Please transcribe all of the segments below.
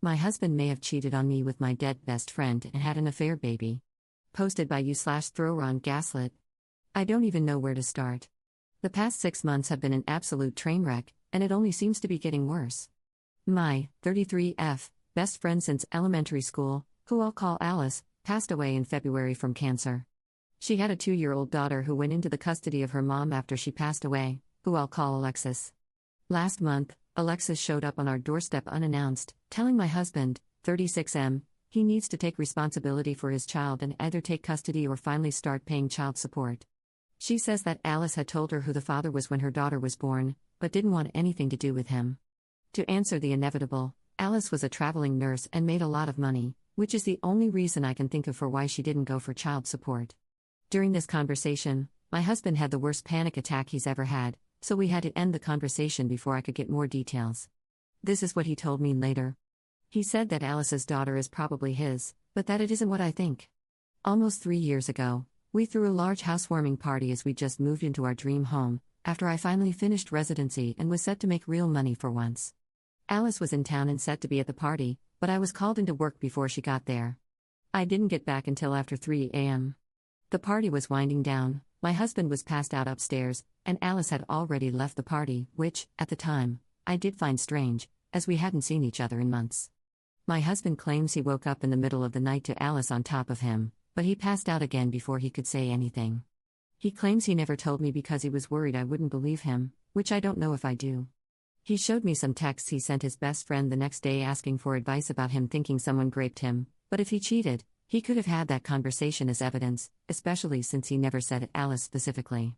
My husband may have cheated on me with my dead best friend and had an affair, baby. Posted by you/Thrower Gaslit. I don't even know where to start. The past 6 months have been an absolute train wreck, and it only seems to be getting worse. My 33F best friend since elementary school, who I'll call Alice, passed away in February from cancer. She had a 2-year-old daughter who went into the custody of her mom after she passed away, who I'll call Alexis. Last month, Alexis showed up on our doorstep unannounced, telling my husband, 36M, he needs to take responsibility for his child and either take custody or finally start paying child support. She says that Alice had told her who the father was when her daughter was born, but didn't want anything to do with him. To answer the inevitable, Alice was a traveling nurse and made a lot of money, which is the only reason I can think of for why she didn't go for child support. During this conversation, my husband had the worst panic attack he's ever had, so we had to end the conversation before I could get more details. This is what he told me later. He said that Alice's daughter is probably his, but that it isn't what I think. Almost 3 years ago, we threw a large housewarming party as we just moved into our dream home, after I finally finished residency and was set to make real money for once. Alice was in town and set to be at the party, but I was called into work before she got there. I didn't get back until after 3 a.m. The party was winding down, my husband was passed out upstairs, and Alice had already left the party, which, at the time, I did find strange, as we hadn't seen each other in months. My husband claims he woke up in the middle of the night to Alice on top of him, but he passed out again before he could say anything. He claims he never told me because he was worried I wouldn't believe him, which I don't know if I do. He showed me some texts he sent his best friend the next day asking for advice about him thinking someone raped him, but if he cheated, he could have had that conversation as evidence, especially since he never said Alice specifically.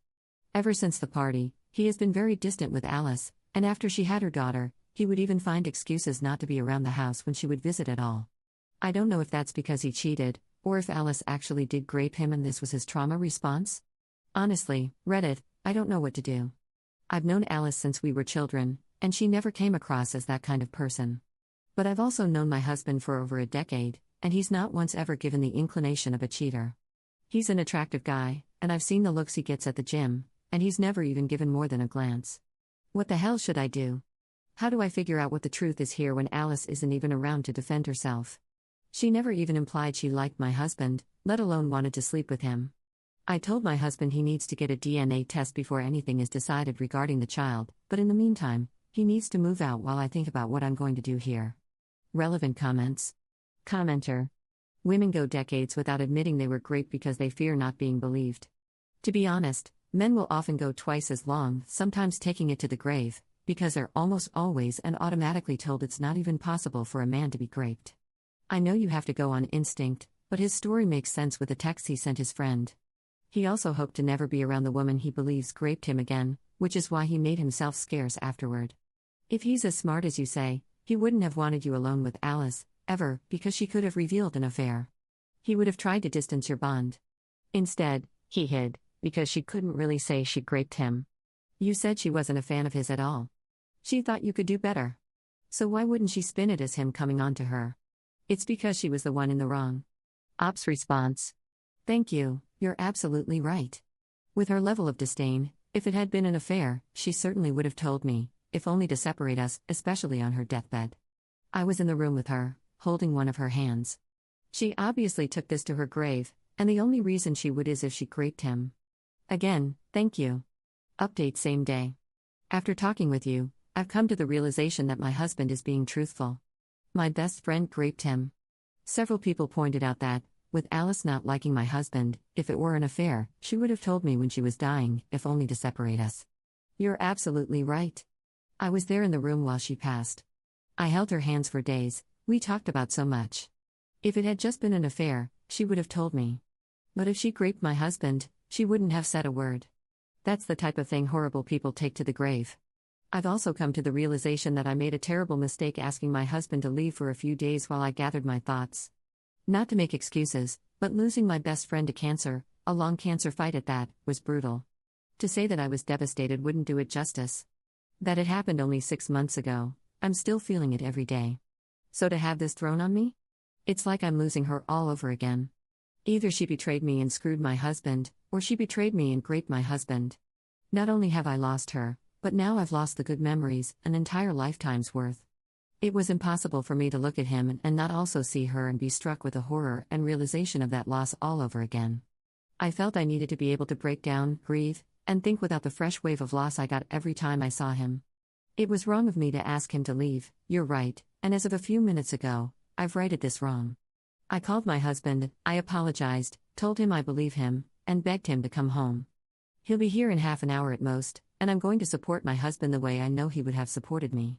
Ever since the party, he has been very distant with Alice, and after she had her daughter, he would even find excuses not to be around the house when she would visit at all. I don't know if that's because he cheated, or if Alice actually did rape him and this was his trauma response. Honestly, Reddit, I don't know what to do. I've known Alice since we were children, and she never came across as that kind of person. But I've also known my husband for over a decade, and he's not once ever given the inclination of a cheater. He's an attractive guy, and I've seen the looks he gets at the gym, and he's never even given more than a glance. What the hell should I do? How do I figure out what the truth is here when Alice isn't even around to defend herself? She never even implied she liked my husband, let alone wanted to sleep with him. I told my husband he needs to get a DNA test before anything is decided regarding the child, but in the meantime, he needs to move out while I think about what I'm going to do here. Relevant comments. Commenter. Women go decades without admitting they were raped because they fear not being believed. To be honest, men will often go twice as long, sometimes taking it to the grave, because they're almost always and automatically told it's not even possible for a man to be raped. I know you have to go on instinct, but his story makes sense with the text he sent his friend. He also hoped to never be around the woman he believes raped him again, which is why he made himself scarce afterward. If he's as smart as you say, he wouldn't have wanted you alone with Alice, ever, because she could have revealed an affair. He would have tried to distance your bond. Instead, he hid, because she couldn't really say she raped him. You said she wasn't a fan of his at all. She thought you could do better. So why wouldn't she spin it as him coming on to her? It's because she was the one in the wrong. Ops response. Thank you, you're absolutely right. With her level of disdain, if it had been an affair, she certainly would have told me, if only to separate us, especially on her deathbed. I was in the room with her, holding one of her hands. She obviously took this to her grave, and the only reason she would is if she raped him. Again, thank you. Update same day. After talking with you, I've come to the realization that my husband is being truthful. My best friend raped him. Several people pointed out that, with Alice not liking my husband, if it were an affair, she would have told me when she was dying, if only to separate us. You're absolutely right. I was there in the room while she passed. I held her hands for days, we talked about so much. If it had just been an affair, she would have told me. But if she raped my husband, she wouldn't have said a word. That's the type of thing horrible people take to the grave. I've also come to the realization that I made a terrible mistake asking my husband to leave for a few days while I gathered my thoughts. Not to make excuses, but losing my best friend to cancer, a long cancer fight at that, was brutal. To say that I was devastated wouldn't do it justice. That it happened only 6 months ago, I'm still feeling it every day. So to have this thrown on me? It's like I'm losing her all over again. Either she betrayed me and screwed my husband, or she betrayed me and raped my husband. Not only have I lost her, but now I've lost the good memories, an entire lifetime's worth. It was impossible for me to look at him and not also see her and be struck with the horror and realization of that loss all over again. I felt I needed to be able to break down, grieve, and think without the fresh wave of loss I got every time I saw him. It was wrong of me to ask him to leave, you're right, and as of a few minutes ago, I've righted this wrong. I called my husband, I apologized, told him I believe him, and begged him to come home. He'll be here in half an hour at most, and I'm going to support my husband the way I know he would have supported me.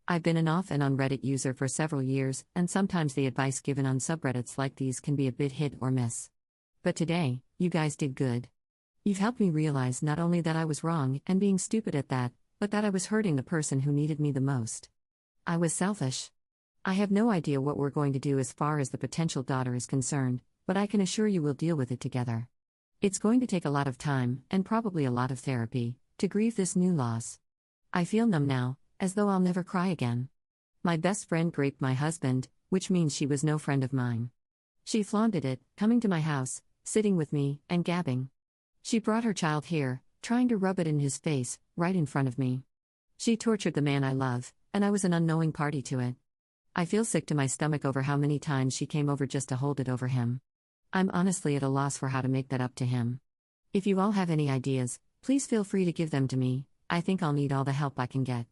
I've been an off and on Reddit user for several years, and sometimes the advice given on subreddits like these can be a bit hit or miss. But today, you guys did good. You've helped me realize not only that I was wrong and being stupid at that, but that I was hurting the person who needed me the most. I was selfish. I have no idea what we're going to do as far as the potential daughter is concerned, but I can assure you we'll deal with it together. It's going to take a lot of time, and probably a lot of therapy, to grieve this new loss. I feel numb now, as though I'll never cry again. My best friend raped my husband, which means she was no friend of mine. She flaunted it, coming to my house, sitting with me, and gabbing. She brought her child here, trying to rub it in his face, right in front of me. She tortured the man I love, and I was an unknowing party to it. I feel sick to my stomach over how many times she came over just to hold it over him. I'm honestly at a loss for how to make that up to him. If you all have any ideas, please feel free to give them to me. I think I'll need all the help I can get.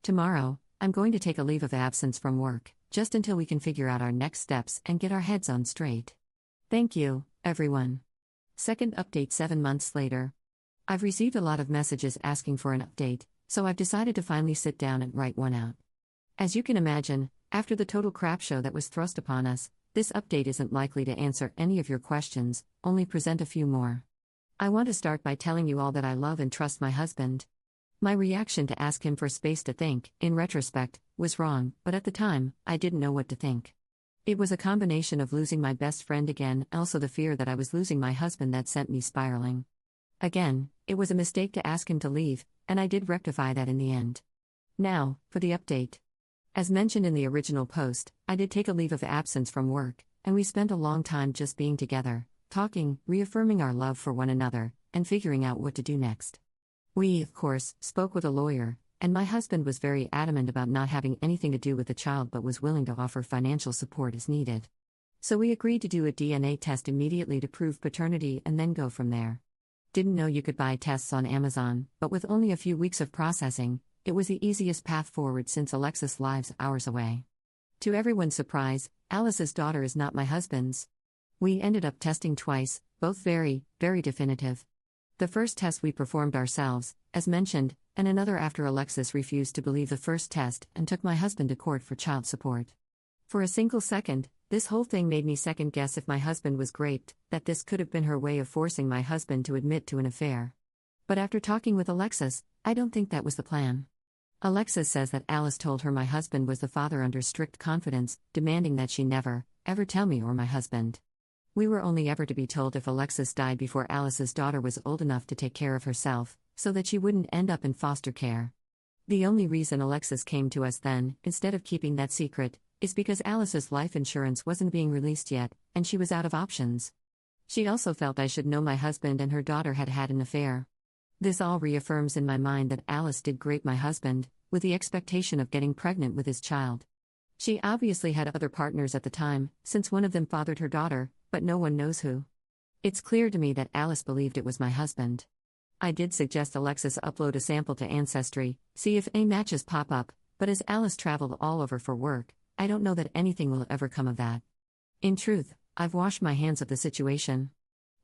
Tomorrow, I'm going to take a leave of absence from work, just until we can figure out our next steps and get our heads on straight. Thank you, everyone. Second update 7 months later. I've received a lot of messages asking for an update, so I've decided to finally sit down and write one out. As you can imagine, after the total crap show that was thrust upon us, this update isn't likely to answer any of your questions, only present a few more. I want to start by telling you all that I love and trust my husband. My reaction to ask him for space to think, in retrospect, was wrong, but at the time, I didn't know what to think. It was a combination of losing my best friend again, and also the fear that I was losing my husband that sent me spiraling. Again, it was a mistake to ask him to leave, and I did rectify that in the end. Now, for the update. As mentioned in the original post, I did take a leave of absence from work, and we spent a long time just being together, talking, reaffirming our love for one another, and figuring out what to do next. We, of course, spoke with a lawyer, and my husband was very adamant about not having anything to do with the child but was willing to offer financial support as needed. So we agreed to do a DNA test immediately to prove paternity and then go from there. Didn't know you could buy tests on Amazon, but with only a few weeks of processing, it was the easiest path forward since Alexis lives hours away. To everyone's surprise, Alice's daughter is not my husband's. We ended up testing twice, both very, very definitive. The first test we performed ourselves, as mentioned, and another after Alexis refused to believe the first test and took my husband to court for child support. For a single second, this whole thing made me second guess if my husband was raped, that this could have been her way of forcing my husband to admit to an affair. But after talking with Alexis, I don't think that was the plan. Alexis says that Alice told her my husband was the father under strict confidence, demanding that she never, ever tell me or my husband. We were only ever to be told if Alexis died before Alice's daughter was old enough to take care of herself, so that she wouldn't end up in foster care. The only reason Alexis came to us then, instead of keeping that secret, is because Alice's life insurance wasn't being released yet, and she was out of options. She also felt I should know my husband and her daughter had had an affair. This all reaffirms in my mind that Alice did grape my husband, with the expectation of getting pregnant with his child. She obviously had other partners at the time, since one of them fathered her daughter, but no one knows who. It's clear to me that Alice believed it was my husband. I did suggest Alexis upload a sample to Ancestry, see if any matches pop up, but as Alice traveled all over for work, I don't know that anything will ever come of that. In truth, I've washed my hands of the situation.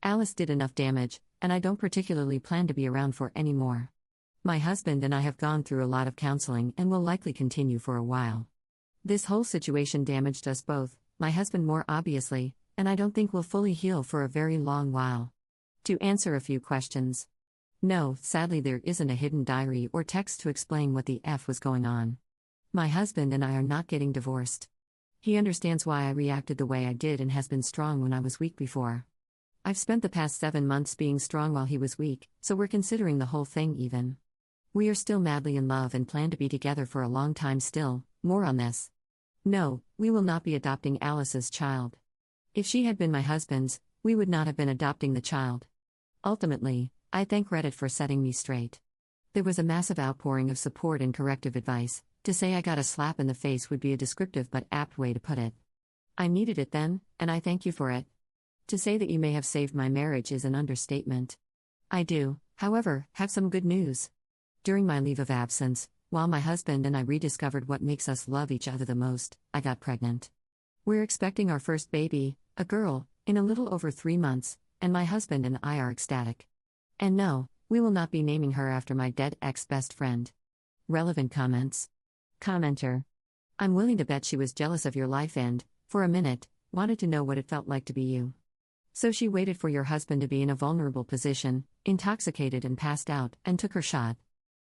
Alice did enough damage, and I don't particularly plan to be around for any more. My husband and I have gone through a lot of counseling and will likely continue for a while. This whole situation damaged us both, my husband more obviously, and I don't think we'll fully heal for a very long while. To answer a few questions. No, sadly there isn't a hidden diary or text to explain what the F was going on. My husband and I are not getting divorced. He understands why I reacted the way I did and has been strong when I was weak before. I've spent the past 7 months being strong while he was weak, so we're considering the whole thing even. We are still madly in love and plan to be together for a long time still, more on this. No, we will not be adopting Alice's child. If she had been my husband's, we would not have been adopting the child. Ultimately, I thank Reddit for setting me straight. There was a massive outpouring of support and corrective advice, To say I got a slap in the face would be a descriptive but apt way to put it. I needed it then, and I thank you for it. To say that you may have saved my marriage is an understatement. I do, however, have some good news. During my leave of absence, while my husband and I rediscovered what makes us love each other the most, I got pregnant. We're expecting our first baby, a girl, in a little over 3 months, and my husband and I are ecstatic. And no, we will not be naming her after my dead ex-best friend. Relevant comments. Commenter. I'm willing to bet she was jealous of your life and, for a minute, wanted to know what it felt like to be you. So she waited for your husband to be in a vulnerable position, intoxicated and passed out, and took her shot.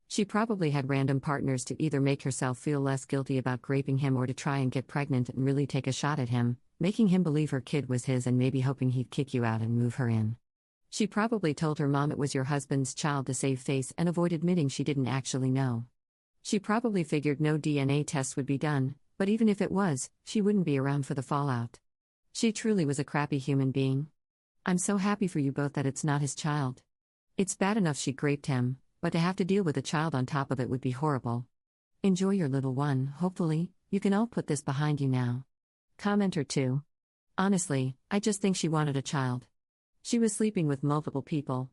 She probably had random partners to either make herself feel less guilty about graping him or to try and get pregnant and really take a shot at him, making him believe her kid was his and maybe hoping he'd kick you out and move her in. She probably told her mom it was your husband's child to save face and avoid admitting she didn't actually know. She probably figured no DNA tests would be done, but even if it was, she wouldn't be around for the fallout. She truly was a crappy human being. I'm so happy for you both that it's not his child. It's bad enough she graped him, but to have to deal with a child on top of it would be horrible. Enjoy your little one, hopefully, you can all put this behind you now. Commenter 2. Honestly, I just think she wanted a child. She was sleeping with multiple people,